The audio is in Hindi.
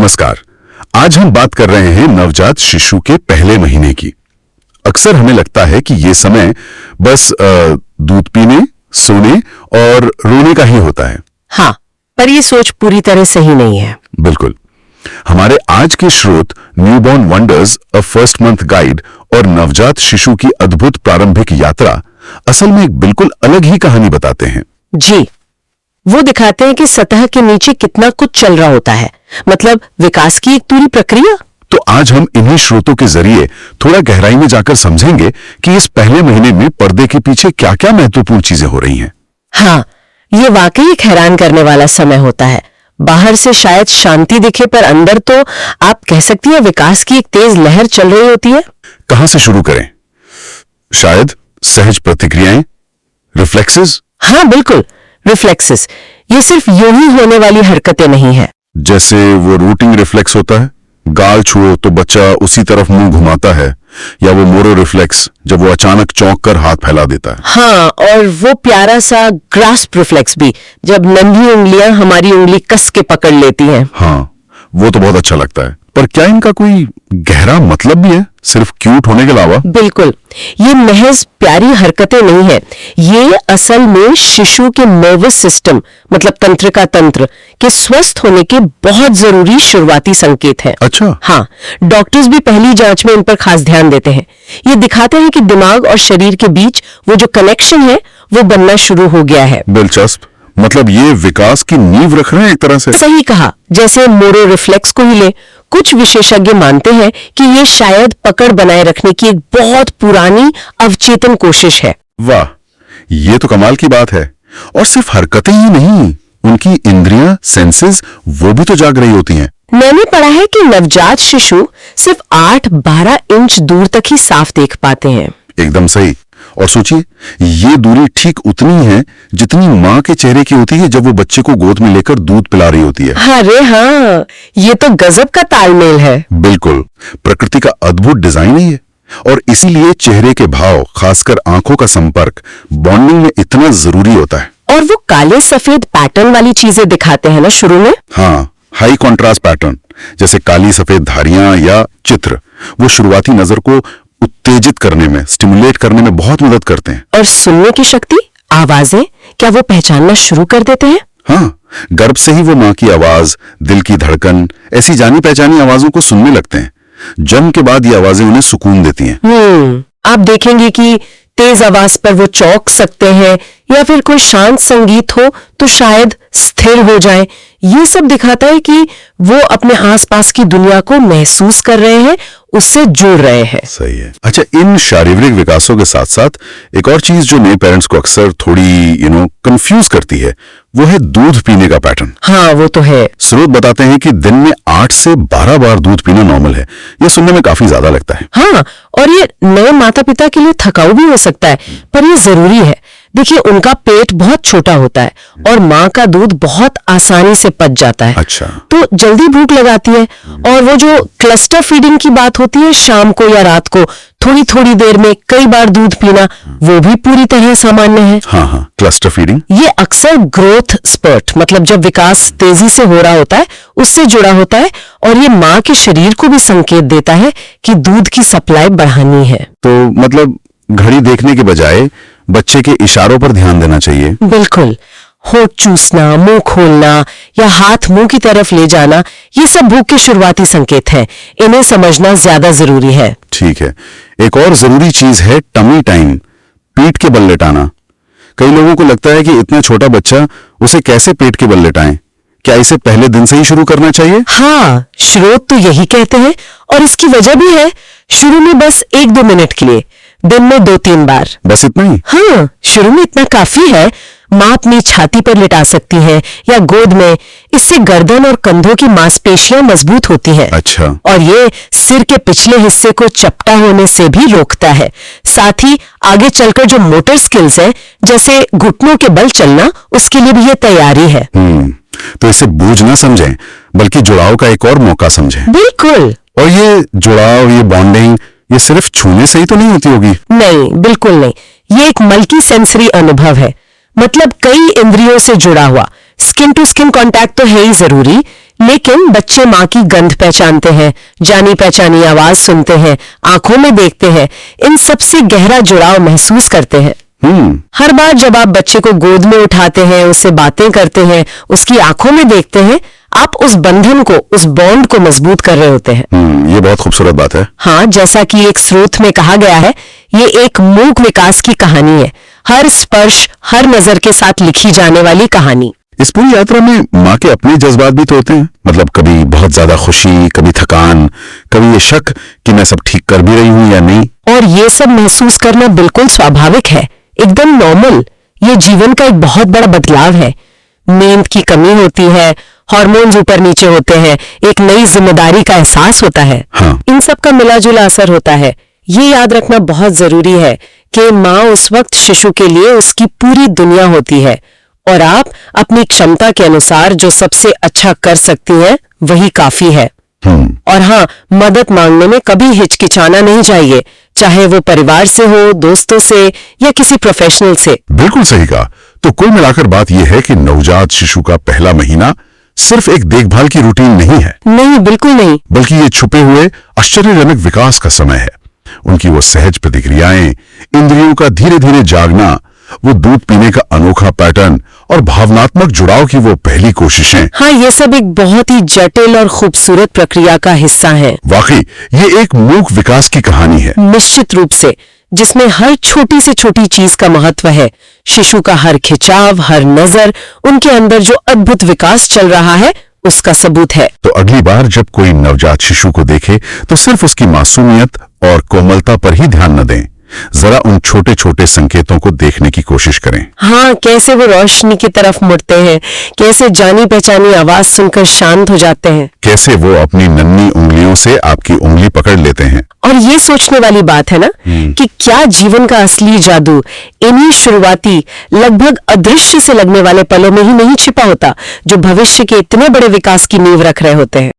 नमस्कार। आज हम बात कर रहे हैं नवजात शिशु के पहले महीने की। अक्सर हमें लगता है कि ये समय बस दूध पीने, सोने और रोने का ही होता है। हाँ, पर ये सोच पूरी तरह सही नहीं है। बिल्कुल। हमारे आज के स्रोत newborn wonders a first month guide और नवजात शिशु की अद्भुत प्रारंभिक यात्रा असल में एक बिल्कुल अलग ही कहानी बताते हैं। जी, वो दिखाते हैं कि सतह के नीचे कितना कुछ चल रहा होता है, मतलब विकास की एक पूरी प्रक्रिया। तो आज हम इन्हीं स्रोतों के जरिए थोड़ा गहराई में जाकर समझेंगे कि इस पहले महीने में पर्दे के पीछे क्या क्या महत्वपूर्ण चीजें हो रही हैं। हाँ, ये वाकई एक हैरान करने वाला समय होता है। बाहर से शायद शांति दिखे, पर अंदर तो आप कह सकती हैं विकास की एक तेज लहर चल रही होती है। कहां से शुरू करें? शायद सहज प्रतिक्रियाएं, रिफ्लेक्सेस। हाँ बिल्कुल, रिफ्लेक्सेस। ये सिर्फ यूं ही होने वाली हरकतें नहीं है। जैसे वो रूटिंग रिफ्लेक्स होता है, गाल छुओ तो बच्चा उसी तरफ मुंह घुमाता है, या वो मोरो रिफ्लेक्स जब वो अचानक चौंक कर हाथ फैला देता है। हाँ, और वो प्यारा सा ग्रास्प रिफ्लेक्स भी, जब नन्ही उंगलियां हमारी उंगली कस के पकड़ लेती हैं। हाँ, वो तो बहुत अच्छा लगता है। पर क्या इनका कोई गहरा मतलब भी है, सिर्फ क्यूट होने के अलावा? बिल्कुल, ये महज प्यारी हरकतें नहीं है। ये असल में शिशु के नर्वस सिस्टम, मतलब तंत्रिका तंत्र के स्वस्थ होने के बहुत जरूरी शुरुआती संकेत हैं। अच्छा। हाँ, डॉक्टर्स भी पहली जांच में इन पर खास ध्यान देते हैं। ये दिखाते हैं कि दिमाग और शरीर के बीच वो जो कनेक्शन है वो बनना शुरू हो गया है। दिलचस्प। मतलब ये विकास की नींव रख रहे हैं एक तरह से। सही कहा। जैसे मोरो रिफ्लेक्स को ही ले, कुछ विशेषज्ञ मानते हैं कि ये शायद पकड़ बनाए रखने की एक बहुत पुरानी अवचेतन कोशिश है। वाह, ये तो कमाल की बात है। और सिर्फ हरकतें ही नहीं, उनकी इंद्रियां, सेंसेस, वो भी तो जाग रही होती हैं। मैंने पढ़ा है कि नवजात शिशु सिर्फ 8-12 इंच दूर तक ही साफ देख पाते हैं। एकदम सही। और सोचिए, ये दूरी ठीक उतनी है जितनी माँ के चेहरे की होती है जब वो बच्चे को गोद में लेकर दूध पिला रही होती है। अरे हाँ, ये तो गजब का तालमेल है। बिल्कुल, प्रकृति का अद्भुत डिजाइन है ये। और इसीलिए चेहरे के भाव, खासकर आंखों का संपर्क, बॉन्डिंग में इतना जरूरी होता है। और वो काले सफेद पैटर्न वाली चीजें दिखाते हैं ना शुरू में। हाँ, हाई कॉन्ट्रास्ट पैटर्न, जैसे काली सफेद धारियां या चित्र, वो शुरुआती नजर को उत्तेजित करने में, स्टिमुलेट करने में बहुत मदद करते हैं। और सुनने की शक्ति, आवाजें, क्या वो पहचानना शुरू कर देते हैं? हाँ, गर्भ से ही वो माँ की आवाज, दिल की धड़कन, ऐसी जानी पहचानी आवाजों को सुनने लगते हैं। जन्म के बाद ये आवाजें उन्हें सुकून देती हैं। आप देखेंगे कि तेज आवाज पर वो चौंक सकते हैं, या फिर कोई शांत संगीत हो तो शायद स्थिर हो जाए। ये सब दिखाता है कि वो अपने आसपास की दुनिया को महसूस कर रहे हैं, उससे जुड़ रहे हैं। सही है। अच्छा, इन शारीरिक विकासों के साथ साथ एक और चीज जो नए पेरेंट्स को अक्सर थोड़ी कंफ्यूज करती है, वो है दूध पीने का पैटर्न। हाँ, वो तो है। स्रोत बताते हैं कि दिन में 8 से 12 बार दूध पीना नॉर्मल है। ये सुनने में काफी ज्यादा लगता है। हाँ, और ये नए माता पिता के लिए थकाऊ भी हो सकता है, पर ये जरूरी है। देखिए, उनका पेट बहुत छोटा होता है और माँ का दूध बहुत आसानी से पच जाता है। अच्छा। तो जल्दी भूख लगाती है। और वो जो क्लस्टर फीडिंग की बात होती है, शाम को या रात को थोड़ी थोड़ी देर में कई बार दूध पीना, वो भी पूरी तरह सामान्य है। हाँ, क्लस्टर फीडिंग। ये अक्सर ग्रोथ स्पर्ट, मतलब जब विकास तेजी से हो रहा होता है, उससे जुड़ा होता है, और ये माँ के शरीर को भी संकेत देता है कि दूध की सप्लाई बढ़ानी है। तो मतलब घड़ी देखने के बजाय बच्चे के इशारों पर ध्यान देना चाहिए। बिल्कुल। होठ चूसना, मुंह खोलना या हाथ मुंह की तरफ ले जाना, ये सब भूख के शुरुआती संकेत हैं। इन्हें समझना ज्यादा जरूरी है। ठीक है। एक और जरूरी चीज है टमी टाइम, पीठ के बल लेटाना। कई लोगों को लगता है कि इतना छोटा बच्चा, उसे कैसे पेट के बल लेटाएं? क्या इसे पहले दिन से ही शुरू करना चाहिए? हाँ, स्रोत तो यही कहते हैं, और इसकी वजह भी है। शुरू में बस 1-2 मिनट के लिए, दिन में 2-3 बार। बस इतना ही? हाँ, शुरू में इतना काफी है। माँ अपनी छाती पर लिटा सकती है या गोद में। इससे गर्दन और कंधों की मांसपेशियां मजबूत होती हैं। अच्छा। और ये सिर के पिछले हिस्से को चपटा होने से भी रोकता है। साथ ही आगे चलकर जो मोटर स्किल्स हैं, जैसे घुटनों के बल चलना, उसके लिए भी ये तैयारी है। तो इसे बोझ न समझें, बल्कि जुड़ाव का एक और मौका समझें। बिल्कुल। और ये जुड़ाव, ये बॉन्डिंग, ये सिर्फ छूने से ही तो नहीं होती होगी? नहीं, बिल्कुल नहीं। ये एक मल्टी सेंसरी अनुभव है, मतलब कई इंद्रियों से जुड़ा हुआ। स्किन टू स्किन कांटेक्ट तो है ही जरूरी, लेकिन बच्चे माँ की गंध पहचानते हैं, जानी पहचानी आवाज सुनते हैं, आंखों में देखते हैं, इन सबसे गहरा जुड़ाव महसूस करते हैं। हर बार जब आप बच्चे को गोद में उठाते हैं, उससे बातें करते हैं, उसकी आंखों में देखते हैं, आप उस बंधन को, उस बॉन्ड को मजबूत कर रहे होते हैं। ये बहुत खूबसूरत बात है। हाँ, जैसा कि एक स्रोत में कहा गया है, ये एक मूक विकास की कहानी है, हर स्पर्श, हर नजर के साथ लिखी जाने वाली कहानी। इस पूरी यात्रा में माँ के अपने जज्बात भी तो होते हैं, मतलब कभी बहुत ज्यादा खुशी, कभी थकान, कभी ये शक कि मैं सब ठीक कर भी रही हूँ या नहीं। और ये सब महसूस करना बिल्कुल स्वाभाविक है, एकदम नॉर्मल। ये जीवन का एक बहुत बड़ा बदलाव है। नींद की कमी होती है, हार्मोन्स ऊपर नीचे होते हैं, एक नई जिम्मेदारी का एहसास होता है। हाँ। इन सब का मिला जुला असर होता है। ये याद रखना बहुत जरूरी है कि माँ उस वक्त शिशु के लिए उसकी पूरी दुनिया होती है और आप अपनी क्षमता के अनुसार जो सबसे अच्छा कर सकती हैं वही काफी है। और हाँ, मदद मांगने में कभी हिचकिचाना नहीं चाहिए, चाहे वो परिवार से हो, दोस्तों से या किसी प्रोफेशनल से। बिल्कुल सही कहा। तो कुल मिलाकर बात यह है कि नवजात शिशु का पहला महीना सिर्फ एक देखभाल की रूटीन नहीं है। नहीं, बिल्कुल नहीं। बल्कि ये छुपे हुए आश्चर्यजनक विकास का समय है। उनकी वो सहज प्रतिक्रियाएं, इंद्रियों का धीरे धीरे जागना, वो दूध पीने का अनोखा पैटर्न और भावनात्मक जुड़ाव की वो पहली कोशिशें। हाँ, ये सब एक बहुत ही जटिल और खूबसूरत प्रक्रिया का हिस्सा है। वाकई ये एक मूक विकास की कहानी है, निश्चित रूप से, जिसमें हर छोटी से छोटी चीज का महत्व है। शिशु का हर खिंचाव, हर नजर, उनके अंदर जो अद्भुत विकास चल रहा है उसका सबूत है। तो अगली बार जब कोई नवजात शिशु को देखे तो सिर्फ उसकी मासूमियत और कोमलता पर ही ध्यान न दें, जरा उन छोटे छोटे संकेतों को देखने की कोशिश करें। हाँ, कैसे वो रोशनी की तरफ मुड़ते हैं, कैसे जानी पहचानी आवाज सुनकर शांत हो जाते हैं, कैसे वो अपनी नन्ही उंगलियों से आपकी उंगली पकड़ लेते हैं। और ये सोचने वाली बात है ना कि क्या जीवन का असली जादू इन्हीं शुरुआती, लगभग अदृश्य से लगने वाले पलों में ही नहीं छिपा होता, जो भविष्य के इतने बड़े विकास की नींव रख रहे होते हैं।